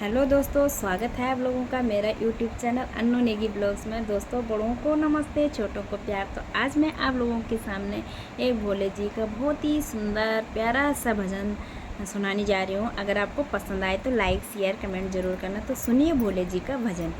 Hello दोस्तों, स्वागत है आप लोगों का मेरा YouTube channel Annu Negi blogs में। दोस्तों, बड़ों को नमस्ते, छोटों को प्यार। तो आज मैं आप लोगों के सामने एक भोले जी का बहुत ही सुंदर प्यारा सा भजन सुनाने जा रही हूँ। अगर आपको पसंद आए तो लाइक शेयर कमेंट ज़रूर करना। तो सुनिए भोले जी का भजन।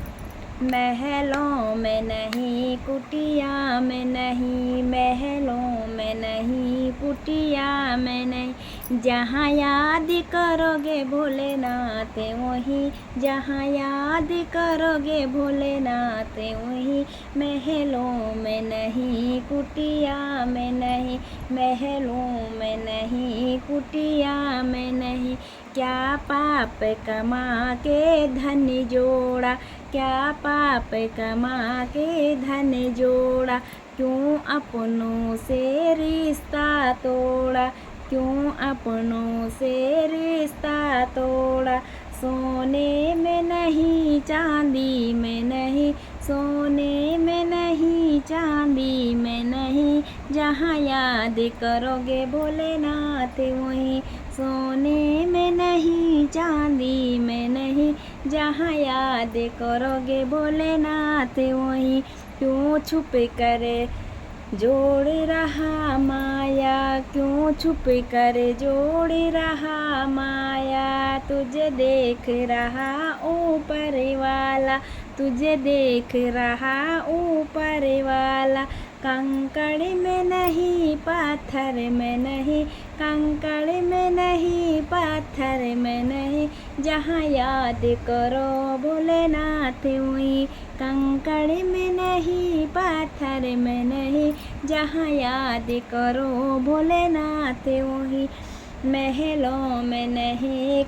महलों में नहीं, कुटिया में नहीं, महलों में नहीं, कुटिया में नहीं, जहाँ याद करोगे भोलेनाथ वहीं, जहाँ याद करोगे भोलेनाथ वहीं। महलों में नहीं, कुटिया में नहीं, महलों में नहीं, कुटिया में नहीं, क्या पाप कमा के धन जोड़ा, क्या पाप कमा के धन जोड़ा, क्यों अपनों से रिश्ता तोड़ा, क्यों अपनों से रिश्ता तोड़ा। सोने में नहीं, चांदी में नहीं, सोने में नहीं, चांदी में नहीं, जहाँ याद करोगे भोलेनाथ वहीं। सोने में नहीं, चांदी में नहीं, जहाँ याद करोगे भोलेनाथ वहीं। क्यों छुप कर जोड़ रहा माया, क्यों छुप कर जोड़ रहा माया, तुझे देख रहा ऊपर वाला, तुझे देख रहा ऊपर वाला। कंकड़ में नहीं, पत्थर में नहीं, कंकड़ में नहीं, पत्थर में नहीं, जहाँ याद करो भोलेनाथ वहीं। कंकड़ में नहीं, पत्थर में नहीं, जहाँ याद करो भोलेनाथ वहीं। महलों में नहीं,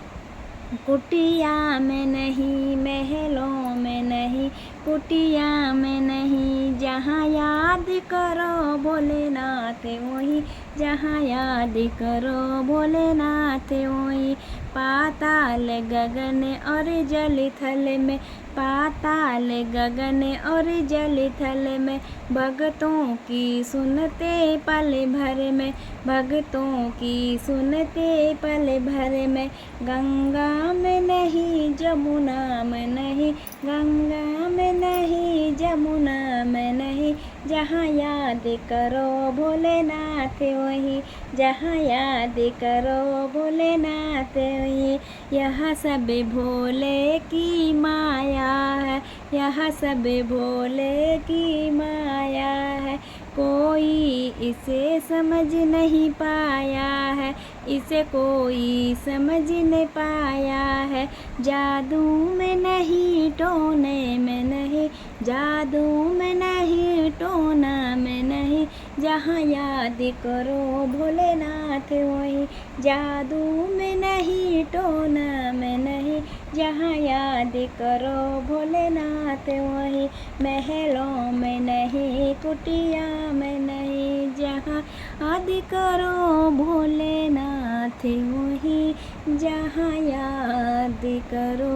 कुटिया में नहीं, महलों में नहीं, कुटिया में नहीं, जहाँ याद करो भोलेनाथ वहीं, जहाँ याद करो भोलेनाथ वहीं। पाताल गगन और जल थल में, पाताल गगन और जल थल में, भक्तों की सुनते पल भर में, भक्तों की सुनते पल भर में। गंगा में नहीं, जमुना में नहीं, गंगा में नहीं, जमुना में नहीं, जहाँ याद करो भोलेनाथ वहीं, जहाँ याद करो भोलेनाथ वहीं। यह सब भोले की माया है, यह सब भोले की माया है, कोई इसे समझ नहीं पाया है, इसे कोई समझ नहीं पाया है। जादू में नहीं, टोने में नहीं, जादू में नहीं, टोना में नहीं, जहाँ याद करो भोलेनाथ वहीं। जादू में नहीं, टोना में नहीं, जहाँ याद करो भोलेनाथ वहीं। महलों में नहीं, कुटिया में नहीं, जहाँ याद करो भोलेनाथ वहीं, जहाँ याद करो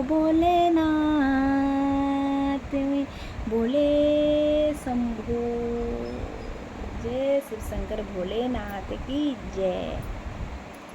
भोलेनाथ वहीं। बोले शंभो, जय शिव शंकर भोलेनाथ की जय।